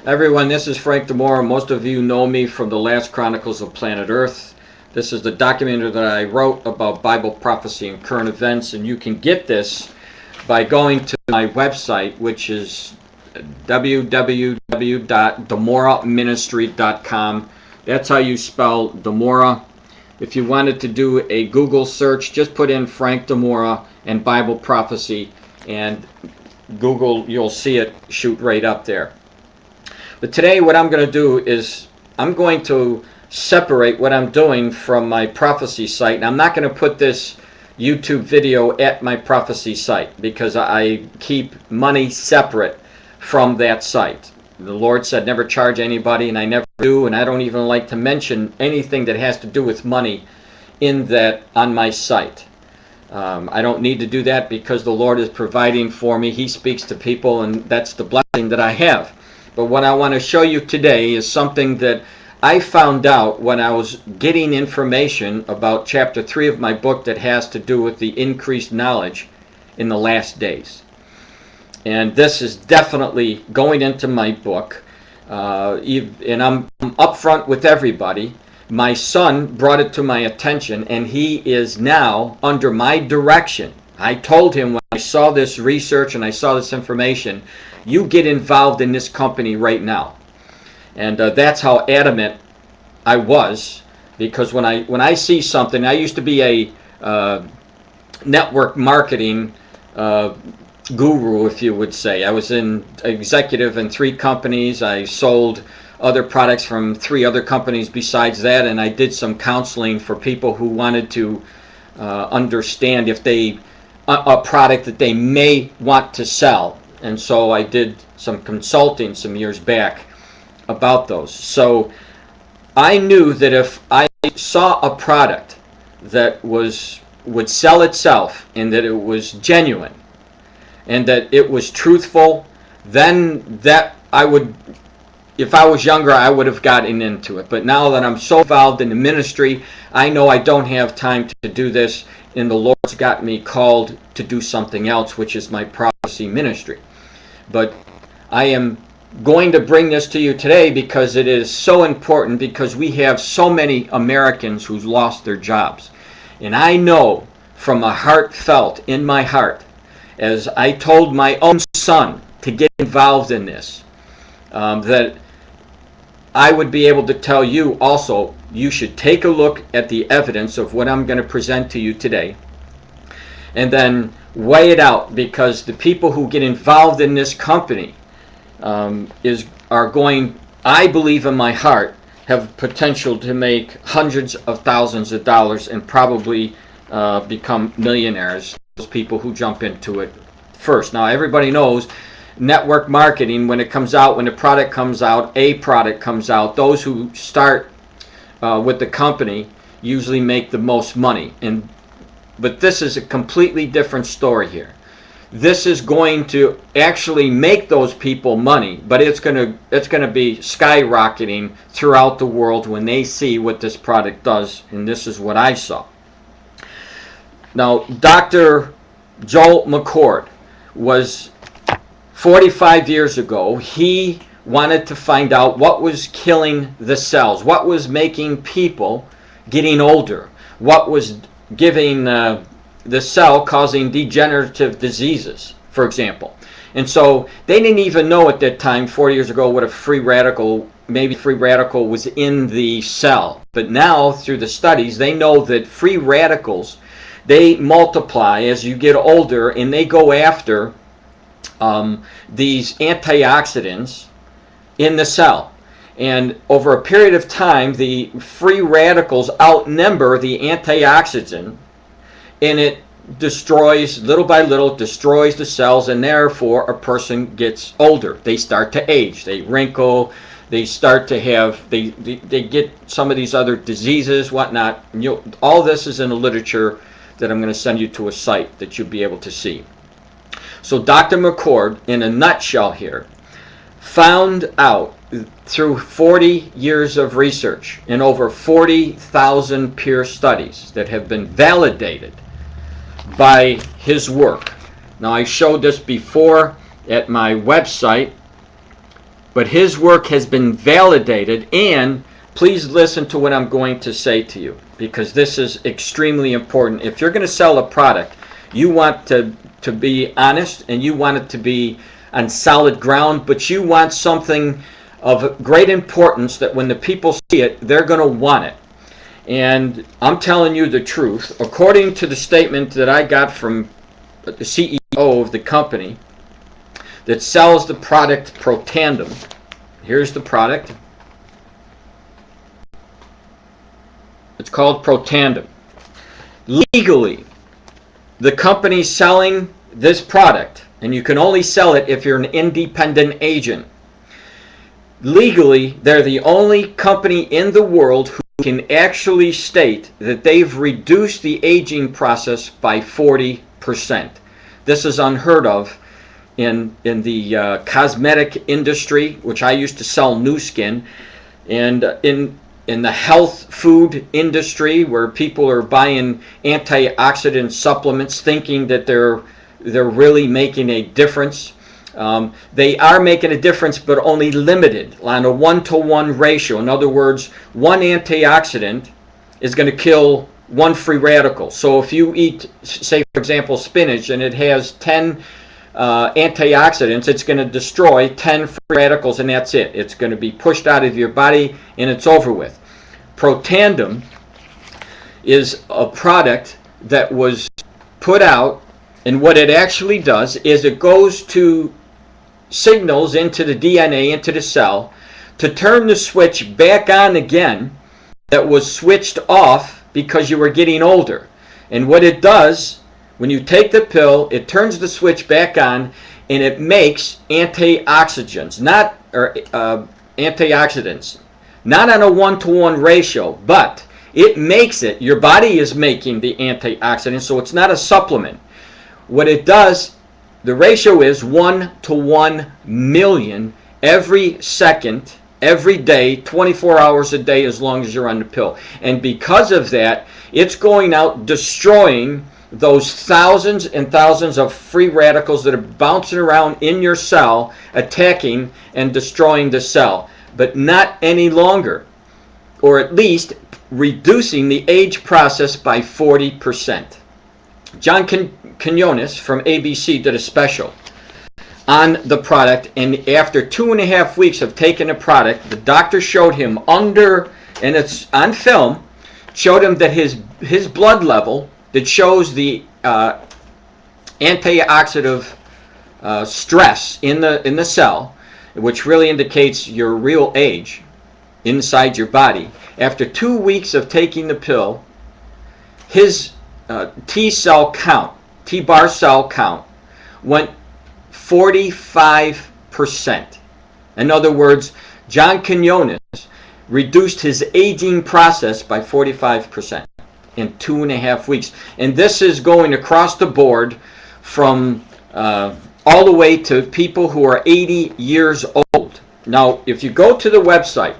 Everyone, this is Frank DiMora. Most of you know me from the last Chronicles of Planet Earth. This is the documentary that I wrote about Bible prophecy and current events, and you can get this by going to my website, which is www.DiMoraMinistry.com. That's how you spell DiMora. If you wanted to do a Google search, just put in Frank DiMora and Bible prophecy, and Google, you'll see it shoot right up there. But today what I'm going to do is I'm going to separate what I'm doing from my prophecy site. And I'm not going to put this YouTube video at my prophecy site because I keep money separate from that site. The Lord said never charge anybody, and I never do, and I don't even like to mention anything that has to do with money in that on my site. I don't need to do that because the Lord is providing for me. He speaks to people, and that's the blessing that I have. But what I want to show you today is something that I found out when I was getting information about chapter 3 of my book that has to do with the increased knowledge in the last days. And this is definitely going into my book. And I'm upfront with everybody. My son brought it to my attention, and he is now under my direction. I told him when I saw this research and I saw this information, you get involved in this company right now. And that's how adamant I was, because when I see something, I used to be a network marketing guru, if you would say. I was an executive in 3 companies. I sold other products from 3 other companies besides that, and I did some counseling for people who wanted to understand if a product that they may want to sell. And so I did some consulting some years back about those. So I knew that if I saw a product that would sell itself and that it was genuine and that it was truthful, then that I would, if I was younger, I would have gotten into it. But now that I'm so involved in the ministry, I know I don't have time to do this, and the Lord's got me called to do something else, which is my prophecy ministry. But I am going to bring this to you today because it is so important, because we have so many Americans who've lost their jobs. And I know from a heartfelt in my heart, as I told my own son to get involved in this, that I would be able to tell you also, you should take a look at the evidence of what I'm going to present to you today, and then weigh it out, because the people who get involved in this company are going, I believe in my heart, have potential to make hundreds of thousands of dollars and probably become millionaires, those people who jump into it first. Now everybody knows network marketing, when it comes out, when a product comes out, those who start with the company usually make the most money. But this is a completely different story here. This is going to actually make those people money, but it's going to be skyrocketing throughout the world when they see what this product does, and this is what I saw. Now, Dr. Joel McCord was 45 years ago. He wanted to find out what was killing the cells, what was making people getting older, what was giving the cell causing degenerative diseases, for example. And so they didn't even know at that time, 40 years ago, what a free radical, maybe free radical was in the cell. But now, through the studies, they know that free radicals, they multiply as you get older, and they go after these antioxidants in the cell. And over a period of time, the free radicals outnumber the antioxidant, and it destroys, little by little, destroys the cells, and therefore a person gets older. They start to age, they wrinkle, they start to have, they get some of these other diseases, whatnot. All this is in the literature that I'm going to send you to a site that you'll be able to see. So Dr. McCord, in a nutshell here, found out through 40 years of research and over 40,000 peer studies that have been validated by his work. Now, I showed this before at my website, but his work has been validated. And please listen to what I'm going to say to you, because this is extremely important. If you're going to sell a product, you want to be honest, and you want it to be on solid ground, but you want something of great importance that when the people see it, they're going to want it. And I'm telling you the truth. According to the statement that I got from the CEO of the company that sells the product Protandim, here's the product. It's called Protandim. Legally, the company selling this product, and you can only sell it if you're an independent agent. Legally, they're the only company in the world who can actually state that they've reduced the aging process by 40%. This is unheard of in the cosmetic industry, which I used to sell Nu Skin, and in the health food industry, where people are buying antioxidant supplements thinking that they're really making a difference. They are making a difference, but only limited on a 1-to-1 ratio. In other words, one antioxidant is going to kill one free radical. So if you eat, say for example, spinach, and it has 10 antioxidants, it's going to destroy 10 free radicals, and that's it. It's going to be pushed out of your body, and it's over with. Protandim is a product that was put out, and what it actually does is it goes to signals into the DNA, into the cell, to turn the switch back on again that was switched off because you were getting older. And what it does, when you take the pill, it turns the switch back on, and it makes antioxidants, not on a 1-to-1 ratio, but it makes it. Your body is making the antioxidants, so it's not a supplement. What it does, the ratio is 1-to-1 million every second, every day, 24 hours a day, as long as you're on the pill. And because of that, it's going out destroying those thousands and thousands of free radicals that are bouncing around in your cell, attacking and destroying the cell, but not any longer, or at least reducing the age process by 40%. John Quinones from ABC did a special on the product, and after 2.5 weeks of taking the product, the doctor showed him and it's on film, showed him that his blood level that shows the antioxidant stress in the cell, which really indicates your real age inside your body. After 2 weeks of taking the pill, his T-bar cell count went 45%. In other words, John Quinones reduced his aging process by 45% in 2.5 weeks. And this is going across the board from all the way to people who are 80 years old. Now, if you go to the website,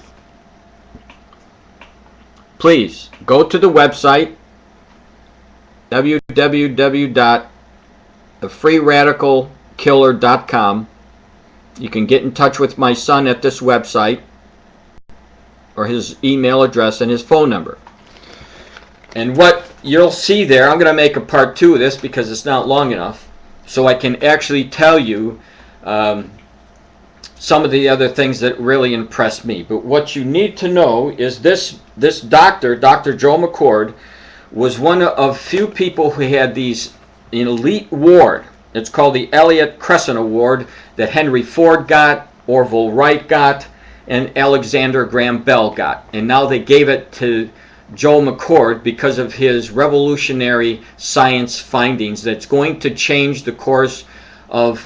please go to the website, www.thefreeradicalkiller.com. You can get in touch with my son at this website, or his email address and his phone number. And what you'll see there, I'm going to make a part 2 of this because it's not long enough, so I can actually tell you some of the other things that really impressed me. But what you need to know is this doctor, Dr. Joe McCord, was one of few people who had these elite award. It's called the Elliott Crescent Award that Henry Ford got, Orville Wright got, and Alexander Graham Bell got. And now they gave it to Joe McCord because of his revolutionary science findings that's going to change the course of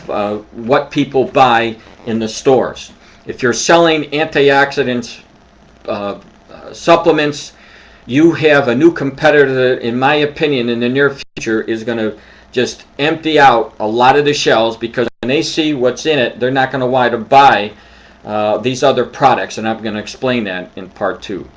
what people buy in the stores. If you're selling antioxidants, supplements, you have a new competitor that, in my opinion, in the near future is going to just empty out a lot of the shelves, because when they see what's in it, they're not going to want to buy these other products, and I'm going to explain that in part 2.